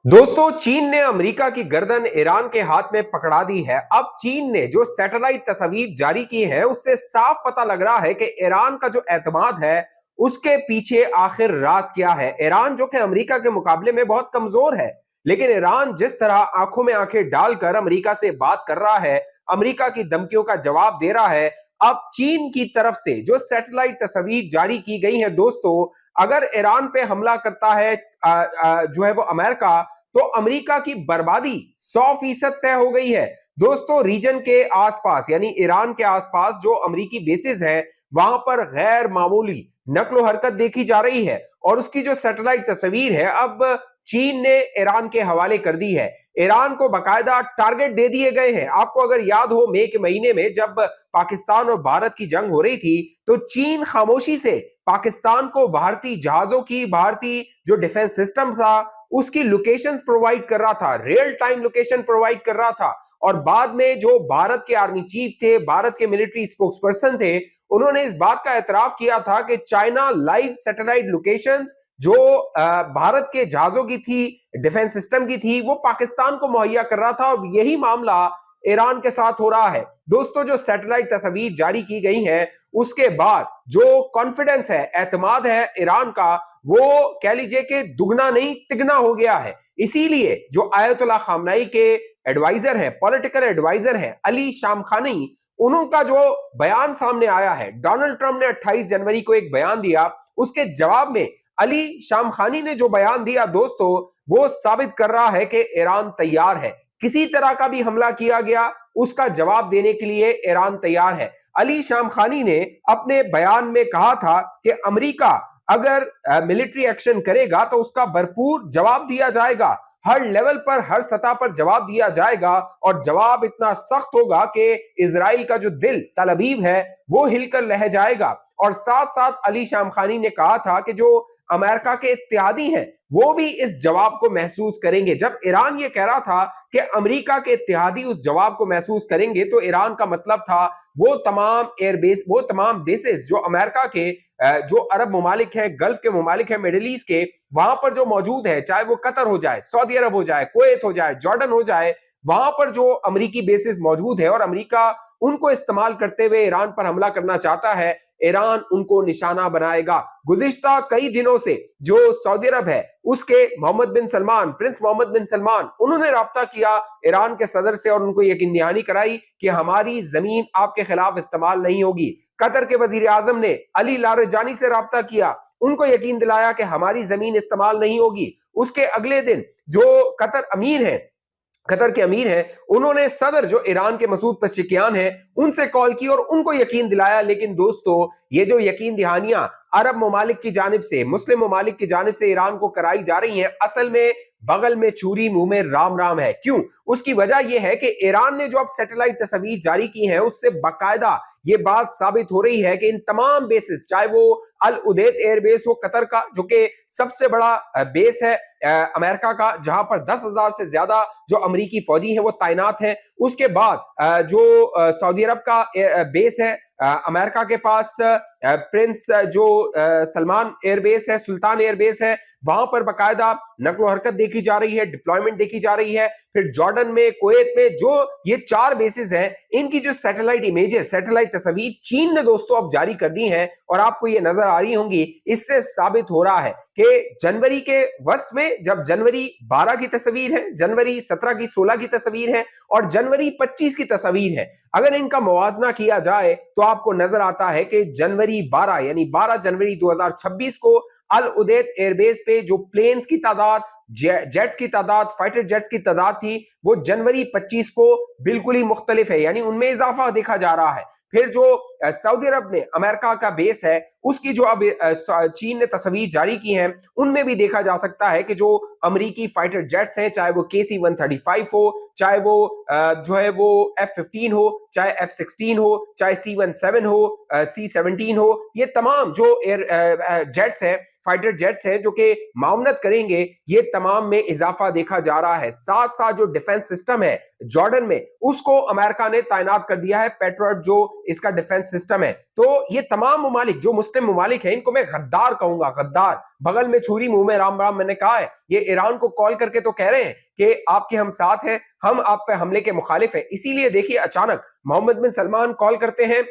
दोस्तों, चीन ने अमेरिका की गर्दन ईरान के हाथ में पकड़ा दी है। अब चीन ने जो सैटेलाइट तस्वीर जारी की है उससे साफ पता लग रहा है कि ईरान का जो एतमाद है उसके पीछे आखिर राज क्या है। ईरान जो कि अमेरिका के मुकाबले में बहुत कमजोर है, लेकिन ईरान जिस तरह आंखों में आंखें डालकर अमेरिका से बात कर रहा है, अमेरिका की धमकियों का जवाब दे रहा है। अब चीन की तरफ से जो सैटेलाइट तस्वीर जारी की गई है दोस्तों, अगर ईरान पे हमला करता है जो है वो अमेरिका, तो अमेरिका की बर्बादी 100% तय हो गई है। दोस्तों, रीजन के आसपास यानी ईरान के आसपास जो अमेरिकी बेसिस है वहां पर गैर मामूली नकलो हरकत देखी जा रही है और उसकी जो सैटेलाइट तस्वीर है अब चीन ने ईरान के हवाले कर दी है। ईरान को बकायदा टारगेट दे दिए गए हैं। आपको अगर याद हो, मई के महीने में जब पाकिस्तान और भारत की जंग हो रही थी तो चीन खामोशी से पाकिस्तान को भारतीय जहाजों की, भारतीय जो डिफेंस सिस्टम था उसकी लोकेशंस प्रोवाइड कर रहा था, रियल टाइम लोकेशन प्रोवाइड कर रहा था। और बाद में जो भारत के आर्मी चीफ थे, भारत के मिलिट्री स्पोक्सपर्सन थे, उन्होंने इस बात का एतराफ किया था कि चाइना लाइव सैटेलाइट लोकेशंस जो भारत के जहाजों की थी, डिफेंस सिस्टम की थी, वो पाकिस्तान को मुहैया कर रहा था। और यही मामला ईरान के साथ हो रहा है। दोस्तों, जो सैटेलाइट तस्वीर जारी की गई है उसके बाद जो कॉन्फिडेंस है, एतमाद है ईरान का, वो कह लीजिए कि दुगना नहीं तिगना हो गया है। इसीलिए जो आयतुल्लाह खामनाई के एडवाइजर हैं, पॉलिटिकल एडवाइजर हैं, अली शामखानी, उनका जो बयान सामने आया है, डोनाल्ड ट्रंप ने 28 जनवरी को एक बयान दिया, उसके जवाब में अली शामखानी ने जो बयान दिया दोस्तों, वो साबित कर रहा है कि ईरान तैयार है। किसी तरह का भी हमला किया गया उसका जवाब देने के लिए ईरान तैयार है। अली शामखानी ने अपने बयान में कहा था कि अमेरिका अगर मिलिट्री एक्शन करेगा तो उसका भरपूर जवाब दिया जाएगा, हर लेवल पर, हर सतह पर जवाब दिया जाएगा। और जवाब इतना सख्त होगा कि इजराइल का जो दिल, तल अवीव है, वो हिलकर रह जाएगा। और साथ साथ अली शामखानी ने कहा था कि जो अमेरिका के इत्तेहादी हैं वो भी इस जवाब को महसूस करेंगे। जब ईरान ये कह रहा था कि अमेरिका के इत्तेहादी उस जवाब को महसूस करेंगे, तो ईरान का मतलब था वो तमाम एयरबेस, वो तमाम बेसिस जो अमेरिका के जो अरब ममालिक हैं, गल्फ के ममालिक हैं, मिडिल ईस्ट के, वहां पर जो मौजूद है, चाहे वो कतर हो जाए, सऊदी अरब हो जाए, कुवैत हो जाए, जॉर्डन हो जाए, वहां पर जो अमेरिकी बेसिस मौजूद है और अमेरिका उनको इस्तेमाल करते हुए ईरान पर हमला करना चाहता है, ईरान उनको निशाना बनाएगा। गुज़िश्ता कई दिनों से जो सऊदी अरब है उसके मोहम्मद बिन सलमान, प्रिंस मोहम्मद बिन सलमान, उन्होंने राब्ता किया ईरान के सदर से और उनको यकीन दहानी कराई कि हमारी जमीन आपके खिलाफ इस्तेमाल नहीं होगी। कतर के वजीर आजम ने अली लारजानी से राब्ता किया, उनको यकीन दिलाया कि हमारी जमीन इस्तेमाल नहीं होगी। उसके अगले दिन जो कतर के अमीर हैं, उन्होंने सदर जो ईरान के मसूद पेज़ेश्कियान हैं उनसे कॉल की और उनको यकीन दिलाया। लेकिन दोस्तों, ये जो यकीन दहानियां अरब ममालिक की जानिब से, मुस्लिम ममालिक की जानिब से ईरान को कराई जा रही हैं, असल में बगल में छुरी मुंह में राम राम है। क्यों? उसकी वजह यह है कि ईरान ने जो अब सैटेलाइट तस्वीर जारी की है उससे बाकायदा ये बात साबित हो रही है कि इन तमाम बेसिस, चाहे वो अल उदैद एयरबेस हो कतर का, जो कि सबसे बड़ा बेस है अमेरिका का, जहां पर 10,000 से ज्यादा जो अमेरिकी फौजी हैं वो तैनात हैं। उसके बाद जो सऊदी अरब का बेस है अमेरिका के पास, प्रिंस जो सलमान एयरबेस है, सुल्तान एयरबेस है, वहां पर बाकायदा नकलो हरकत देखी जा रही है, डिप्लॉयमेंट देखी जा रही है। फिर जॉर्डन में, कुवैत में, जो ये 4 बेसिस हैं, इनकी जो सैटेलाइट इमेजेस, सैटेलाइट तस्वीर चीन ने दोस्तों अब जारी कर दी हैं और आपको ये नजर आ रही होंगी। इससे साबित हो रहा है कि जनवरी के वस्त में, जब जनवरी 12 की तस्वीर है, जनवरी 17 की, 16 की तस्वीर है और जनवरी 25 की तस्वीर है, अगर इनका मुवाजना किया जाए तो आपको नजर आता है कि जनवरी 12 यानी 12 जनवरी 2026 को अल उदैद एयरबेस पे जो प्लेन्स की तादाद, जेट्स की तादाद, फाइटर जेट्स की तादाद थी, वो जनवरी 25 को बिल्कुल ही मुख्तलिफ है, यानी उनमें इजाफा देखा जा रहा है। फिर जो सऊदी अरब में अमेरिका का बेस है उसकी जो अब चीन ने तस्वीर जारी की है, उनमें भी देखा जा सकता है कि जो अमेरिकी फाइटर जेट्स हैं, चाहे वो KC-135 हो, चाहे वो जो है वो F-15 हो, चाहे F-16 हो, चाहे C-17 हो, C-17 हो, ये तमाम जो एयर जेट्स हैं, फाइटर जेट्स हैं जो कि मामनत करेंगे, ये तमाम में इजाफा देखा जा रहा है। साथ साथ जो डिफेंस सिस्टम है जॉर्डन में, उसको अमेरिका ने तैनात कर दिया है, पेट्रियट जो इसका डिफेंस सिस्टम है। तो ये तमाम मुमालिक जो मुस्लिम मुमालिक हैं, इनको मैं गद्दार कहूंगा, गद्दार, बगल में छुरी मुंह में राम राम, मैंने कहा है। ये ईरान को कॉल करके तो कह रहे हैं कि आपके हम साथ हैं, हम आप पे हमले के मुखालिफ हैं। इसीलिए देखिए अचानक मोहम्मद बिन सलमान कॉल करते हैं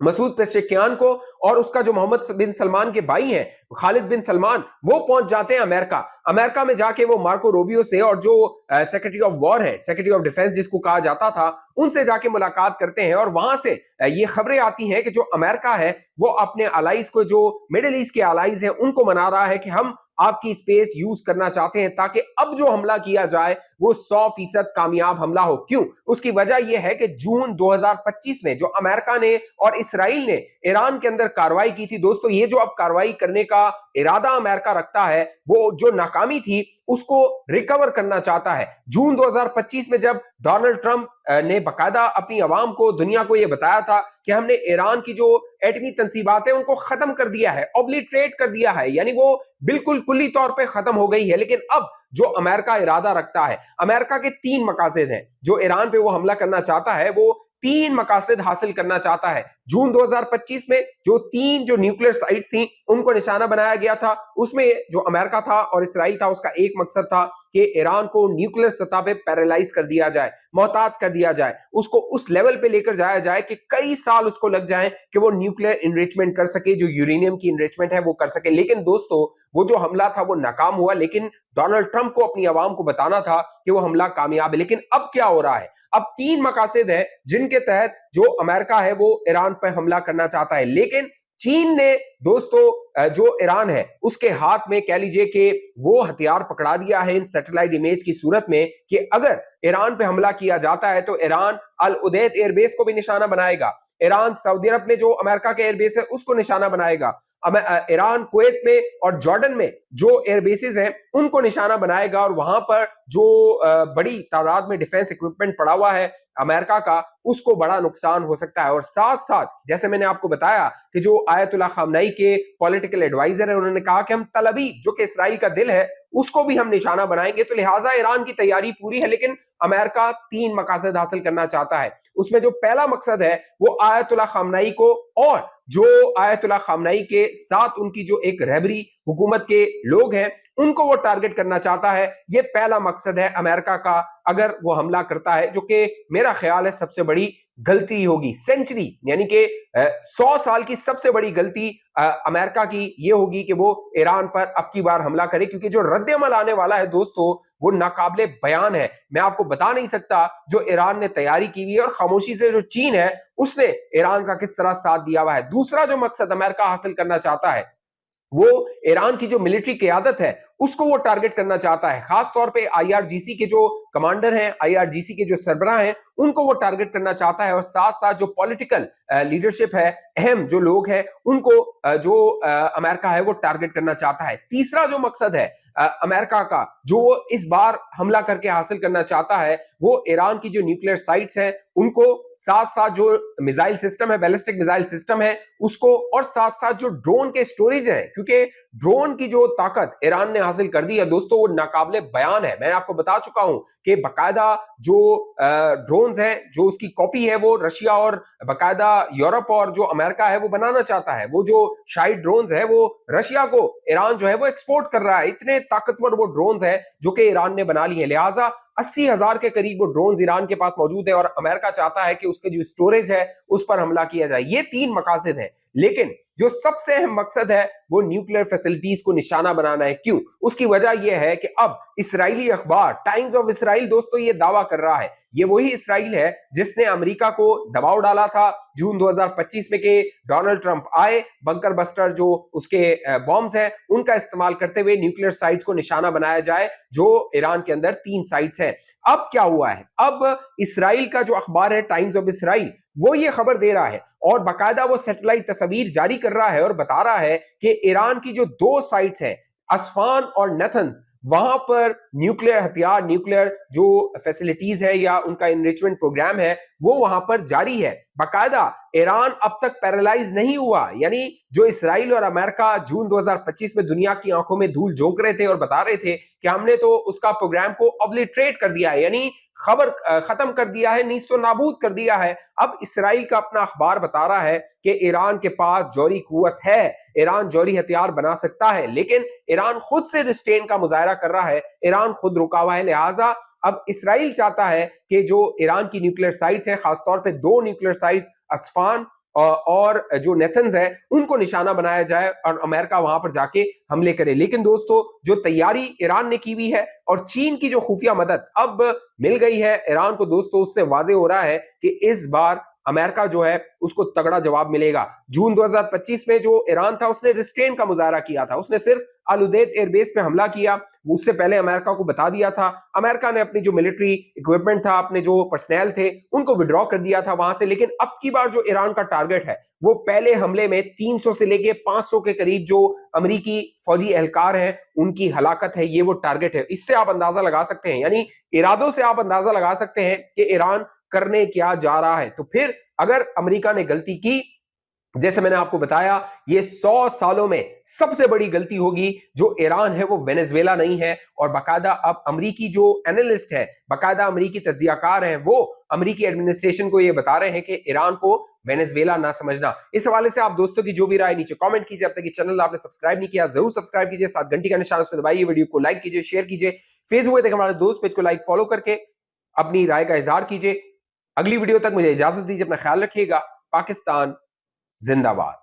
मसूद पेशेकियान को, और उसका जो मोहम्मद बिन सलमान के भाई हैं खालिद बिन सलमान, वो पहुंच जाते हैं अमेरिका। अमेरिका में जाके वो मार्को रूबियो से और जो सेक्रेटरी ऑफ वॉर है, सेक्रेटरी ऑफ डिफेंस जिसको कहा जाता था, उनसे जाके मुलाकात करते हैं। और वहां से ये खबरें आती हैं कि जो अमेरिका है वो अपने अलाइज को, जो मिडिल ईस्ट के अलाइज हैं, उनको मना रहा है कि हम आपकी स्पेस यूज करना चाहते हैं ताकि अब जो हमला किया जाए वो 100% कामयाब हमला हो। क्यों? उसकी वजह यह है कि जून 2025 में जो अमेरिका ने और इसराइल ने ईरान के अंदर कार्रवाई की थी, दोस्तों ये जो अब कार्रवाई करने का इरादा अमेरिका रखता है, वो जो नाकामी थी उसको रिकवर करना चाहता है। जून 2025 में जब डोनाल्ड ट्रंप ने बकायदा अपनी आवाम को, दुनिया को यह बताया था कि हमने ईरान की जो एटमी तंसीबात है उनको खत्म कर दिया है, ऑब्लिटरेट कर दिया है, यानी वो बिल्कुल कुल्ली तौर पे खत्म हो गई है। लेकिन अब जो अमेरिका इरादा रखता है, अमेरिका के 3 मकासद हैं जो ईरान पे वो हमला करना चाहता है, वो 3 मकासद हासिल करना चाहता है। जून 2025 में जो 3 जो न्यूक्लियर साइट्स थी उनको निशाना बनाया गया था, उसमें जो अमेरिका था और इसराइल था, उसका एक मकसद था कि ईरान को न्यूक्लियर सतह पे पैरालाइज कर दिया जाए, मोहताज कर दिया जाए, उसको उस लेवल पे लेकर जाया जाए कि कई साल उसको लग जाए कि वो न्यूक्लियर इनरिचमेंट कर सके, जो यूरेनियम की इनरिचमेंट है वो कर सके। लेकिन दोस्तों वो जो हमला था वो नाकाम हुआ, लेकिन डोनाल्ड ट्रंप को अपनी आवाम को बताना था कि वो हमला कामयाब है। लेकिन अब क्या हो रहा है? अब 3 मकासद है जिनके तहत जो अमेरिका है वो ईरान पर हमला करना चाहता है। लेकिन चीन ने दोस्तों जो ईरान है उसके हाथ में कह लीजिए कि वो हथियार पकड़ा दिया है इन सैटेलाइट इमेज की सूरत में कि अगर ईरान पे हमला किया जाता है तो ईरान अल उदैद एयरबेस को भी निशाना बनाएगा, ईरान सऊदी अरब में जो अमेरिका के एयरबेस है उसको निशाना बनाएगा, ईरान कुवैत में और जॉर्डन में जो एयरबेसेस हैं उनको निशाना बनाएगा, और वहां पर जो बड़ी तादाद में डिफेंस इक्विपमेंट पड़ा हुआ है अमेरिका का, उसको बड़ा नुकसान हो सकता है। और साथ साथ जैसे मैंने आपको बताया कि जो आयतुल्लाह खामनई के पॉलिटिकल एडवाइजर है, उन्होंने कहा कि हम तल अवीव जो कि इसराइल का दिल है उसको भी हम निशाना बनाएंगे। तो लिहाजा ईरान की तैयारी पूरी है, लेकिन अमेरिका 3 मकासद हासिल करना चाहता है। उसमें जो पहला मकसद है वो आयतुल्लाह खामनई को और जो आयतुल्लाह खामनई के साथ उनकी जो एक रहबरी हुकूमत के लोग हैं उनको वो टारगेट करना चाहता है। ये पहला मकसद है अमेरिका का अगर वो हमला करता है, जो कि मेरा ख्याल है सबसे बड़ी गलती होगी सेंचुरी, यानी कि 100 साल की सबसे बड़ी गलती अमेरिका की ये होगी कि वो ईरान पर अब की बार हमला करे, क्योंकि जो रद्द-ए-अमल आने वाला है दोस्तों वो नाकाबिले बयान है। मैं आपको बता नहीं सकता जो ईरान ने तैयारी की हुई है, और खामोशी से जो चीन है उसने ईरान का किस तरह साथ दिया हुआ है। दूसरा जो मकसद अमेरिका हासिल करना चाहता है वो ईरान की जो मिलिट्री क़यादत है उसको वो टारगेट करना चाहता है, खास तौर पे आईआरजीसी के जो कमांडर हैं, आईआरजीसी के जो सरबराह हैं, उनको वो टारगेट करना चाहता है। और साथ साथ जो पॉलिटिकल लीडरशिप है, अहम जो लोग हैं, उनको जो अमेरिका है वो टारगेट करना चाहता है। तीसरा जो मकसद है अमेरिका का, जो वो इस बार हमला करके हासिल करना चाहता है, वो ईरान की जो न्यूक्लियर साइट्स हैं उनको, साथ साथ जो मिसाइल सिस्टम है, बैलिस्टिक मिसाइल सिस्टम है उसको, और साथ साथ जो ड्रोन के स्टोरेज है, क्योंकि ड्रोन की जो ताकत ईरान ने हासिल कर दी है दोस्तों वो नाकाबिले बयान है। मैं आपको बता चुका हूं कि बकायदा जो ड्रोन्स हैं, जो उसकी कॉपी है वो रशिया और बकायदा यूरोप और जो अमेरिका है वो बनाना चाहता है। वो जो शाइड ड्रोन्स है वो रशिया को ईरान जो है वो एक्सपोर्ट कर रहा है। इतने ताकतवर वो ड्रोन्स है जो कि ईरान ने बना लिए हैं। लिहाजा 80,000 के करीब वो ड्रोन्स ईरान के पास मौजूद है, और अमेरिका चाहता है कि उसके जो स्टोरेज है उस पर हमला किया जाए। ये 3 मकासद हैं, लेकिन जो सबसे अहम मकसद है वो न्यूक्लियर फैसिलिटीज को निशाना बनाना है। क्यों? उसकी वजह यह है कि अब इस्राएली अखबार टाइम्स ऑफ इसराइल दोस्तों ये दावा कर रहा है, ये वही इसराइल है जिसने अमेरिका को दबाव डाला था जून 2025 में कि डोनाल्ड ट्रंप आए, बंकर बस्टर जो उसके बॉम्ब्स हैं उनका इस्तेमाल करते हुए न्यूक्लियर साइट्स को निशाना बनाया जाए, जो ईरान के अंदर 3 साइट्स हैं। अब क्या हुआ है? अब इसराइल का जो अखबार है टाइम्स ऑफ इसराइल, वो ये खबर दे रहा है और बाकायदा वो सैटेलाइट तस्वीर जारी कर रहा है और बता रहा है कि ईरान की जो 2 साइट्स हैं, अस्फान और नेथन्स, वहां पर न्यूक्लियर हथियार, न्यूक्लियर जो फैसिलिटीज है या उनका एनरिचमेंट प्रोग्राम है वो वहां पर जारी है। बाकायदा ईरान अब तक पैरालाइज नहीं हुआ, यानी जो इसराइल और अमेरिका जून 2025 में दुनिया की आंखों में धूल झोंक रहे थे और बता रहे थे कि हमने तो उसका प्रोग्राम को ऑब्लिटरेट कर दिया है, यानी खबर खत्म कर दिया है, नीस्तो नाबूद कर दिया है। अब इसराइल का अपना अखबार बता रहा है कि ईरान के पास जौहरी कुव्वत है, ईरान जौहरी हथियार बना सकता है, लेकिन ईरान खुद से रिस्ट्रेन का मुजाहरा कर रहा है, ईरान खुद रुका हुआ है। लिहाजा अब इसराइल चाहता है कि जो ईरान की न्यूक्लियर साइट्स हैं, खासतौर पे 2 न्यूक्लियर साइट्स अस्फान और जो नेथन्स है, उनको निशाना बनाया जाए और अमेरिका वहां पर जाके हमले करे। लेकिन दोस्तों, जो तैयारी ईरान ने की हुई है और चीन की जो खुफिया मदद अब मिल गई है ईरान को, दोस्तों उससे वाजे हो रहा है कि इस बार अमेरिका जो है उसको तगड़ा जवाब मिलेगा। जून 2025 में जो ईरान था उसने रिस्ट्रेन का मुजाहरा किया था, उसने सिर्फ अल उदेद एयरबेस पे हमला किया। उससे पहले अमेरिका को बता दिया था, अमेरिका ने अपनी जो मिलिट्री इक्विपमेंट था, अपने जो पर्सनल थे, उनको विड्रॉ कर दिया था वहां से। लेकिन अब की बार जो ईरान का टारगेट है वो पहले हमले में 300 से लेके 500 के करीब जो अमेरिकी फौजी एहलकार हैं उनकी हलाकत है, ये वो टारगेट है। इससे आप अंदाजा लगा सकते हैं, यानी इरादों से आप अंदाजा लगा सकते हैं कि ईरान करने क्या जा रहा है। तो फिर अगर अमेरिका ने गलती की, जैसे मैंने आपको बताया, ये 100 सालों में सबसे बड़ी गलती होगी। जो ईरान है वो वेनेजुएला नहीं है। और बाकायदा अब अमेरिकी जो एनालिस्ट है, बाकायदा अमेरिकी तज्जियाकार हैं, वो अमेरिकी एडमिनिस्ट्रेशन को ये बता रहे हैं कि ईरान को वेनेजुएला ना समझना। इस हवाले से आप दोस्तों की जो भी राय नीचे कमेंट कीजिए। अब तक ये चैनल आपने सब्सक्राइब नहीं किया, जरूर सब्सक्राइब कीजिए, साथ घंटी का निशान उसको दबाइए, वीडियो को लाइक कीजिए, शेयर कीजिए, फेसबुक देखें हमारे दोस्त पेज को लाइक फॉलो करके अपनी राय का इजहार कीजिए। अगली वीडियो तक मुझे इजाजत दीजिए, अपना ख्याल रखिएगा। पाकिस्तान जिंदाबाद।